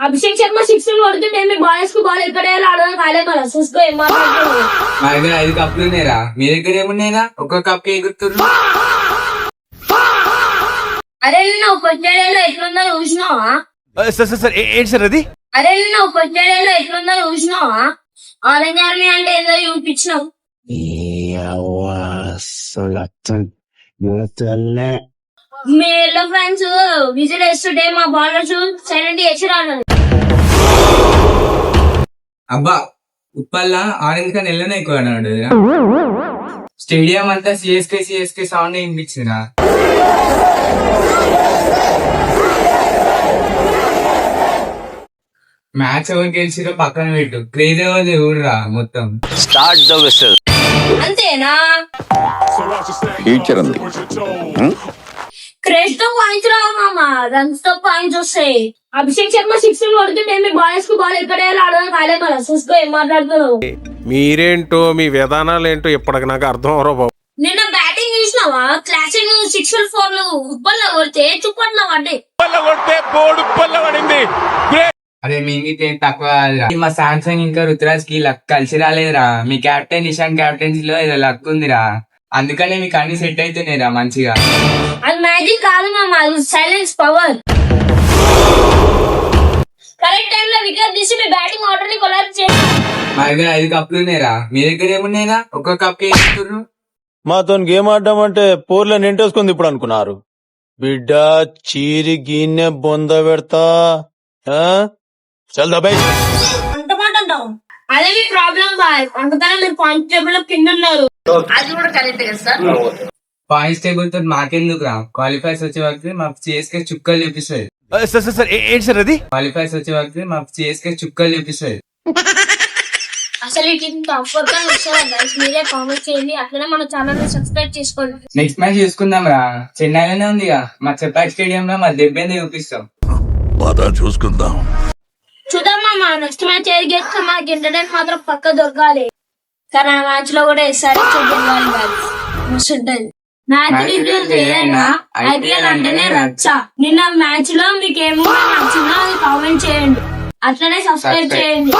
Abhishek Sharma six కొడుతుంటే మీ boys కు ball ఎక్కడ ఆడడం కాలే కదా చూసుకో ఏం మాట్లాడుతున్నావు. మా దగ్గర 5 కప్పులు ఉన్నాయిరా, మీ దగ్గర ఏమున్నాయినా? ఒక్క కప్ ఎగురుతున్నా. అరే నువ్వు కొట్టేలో ఎట్లుందో చూసినావా? సార్ ఏంటి సార్ అది? అరే నువ్వు కొట్టేలో ఎట్లుందో చూసినావా? ఆరెంజ్ ఆర్మీ అంటే ఏదో చూపించినావు. మీ ఎల్లో ఫ్రెండ్స్ విజిల్ వేస్తుంటే మా బాలర్స్ సైలెంట్ చేసి రాను. అబ్బా ఉప్పల్లా ఆరెంజ్ కానీ ఎల్లోనే ఎక్కువ ఆడాడు. స్టేడియం అంతా సిఎస్కే సౌండ్ వినిపించిందిరా. మ్యాచ్ ఎవరు గెలిచిరో పక్కన పెట్టు, క్రేజ్ ఎవరు ఊరురా మొత్తం. Start the whistle. అంతేనా? ఫ్యూచర్ ఉంది. క్రేజ్ తో పాయింట్స్ రావు మామా, రన్స్ తో పాయింట్స్ వస్తాయి. అభిషేక్ శర్మ సిక్స్ కొడుతుంటే మీ బాయ్స్ కు బాల్ ఎక్కడ ఆడడం కాలే కదా చూసుకో ఏం మాట్లాడుతున్నావు. మీరేంటో మీ విధానాలు ఏంటో ఇప్పటికి నాకు అర్థం అవరో బాబు. నిన్న బ్యాటింగ్ చూసినావా? క్లాసిక్ 6-4 ఉప్పల్లో కొడితే చుప్పట్లో పడ్డాయి. అరే మీకైతే ఏం తక్కువ కాదురా. మా సామ్సంగ్ ఇంకా రుతురాజ్ కి లక్ కలిసి రాలేదురా. మీ కెప్టెన్ ఇషాన్ కెప్టెన్సీ లో ఏదో లక్ ఉందిరా, అందుకనే మీకు అన్ని సెట్ అవుతున్నాయిరా మంచిగా. అది మ్యాజిక్ కాదు మామ, అది సైలెన్స్ పవర్. కరెక్ట్ టైం లో వికెట్ తీసి మీ బ్యాటింగ్ ఆర్డర్ ని కొలాప్స్ చేయండి. మా దగ్గర 5 కప్పులు ఉన్నాయిరా, మీ దగ్గర ఏమున్నాయినా? ఒక్క కప్ వేస్తున్నారు. మాతో గేమ్ ఆడడం అంటే పోర్లో నింటేసుకుంది ఇప్పుడు అనుకున్నారు. బిడ్డ చీరి గిన్నె బొంద పెడతా. చల్ దబాయ్. అంత మాట అంటావు? అదే మీ ప్రాబ్లం బాయ్, అందుకనే మీరు పాయింట్ టేబుల్ లో కింద ఉన్నారు. అది కూడా కరెక్ట్ కదా సార్. పాయింట్స్ టేబుల్ తో మాకెందుకు రా, క్వాలిఫైర్స్ వచ్చే వరకు మాకు సిఎస్కే చుక్కలు చూపిస్తుంది. సార్ ఏంటి సార్ అది? క్వాలిఫైర్స్ వచ్చే వరకు మాకు సిఎస్కే చుక్కలు చూపిస్తుంది. అసలు ఈ టీం టాప్ మీరే కామెంట్ చేయండి, అట్లనే మన ఛానల్ ని సబ్స్క్రైబ్ చేసుకోండి. నెక్స్ట్ మ్యాచ్ చూసుకుందాం రా, చెన్నైలోనే ఉందిగా మా చెపాక్ స్టేడియం లో మా దెబ్బేంది చూపిస్తాం. చూసుకుందాం. చూద్దాం మామ, నెక్స్ట్ మ్యాచ్ ఏది గెలిస్తే మనకి ఇంటర్నెట్ మాత్రం పక్క దొరకాలి. కానీ ఆ మ్యాచ్ లో కూడా ఎస్ఆర్ఎస్ గెలవాలి కాదు. ఐపీఎల్ అంటేనే రచ్చ. నిన్న మ్యాచ్ లో మీకు ఏమో నచ్చిందో అది కామెంట్ చేయండి, అట్లనే సబ్స్క్రైబ్ చేయండి.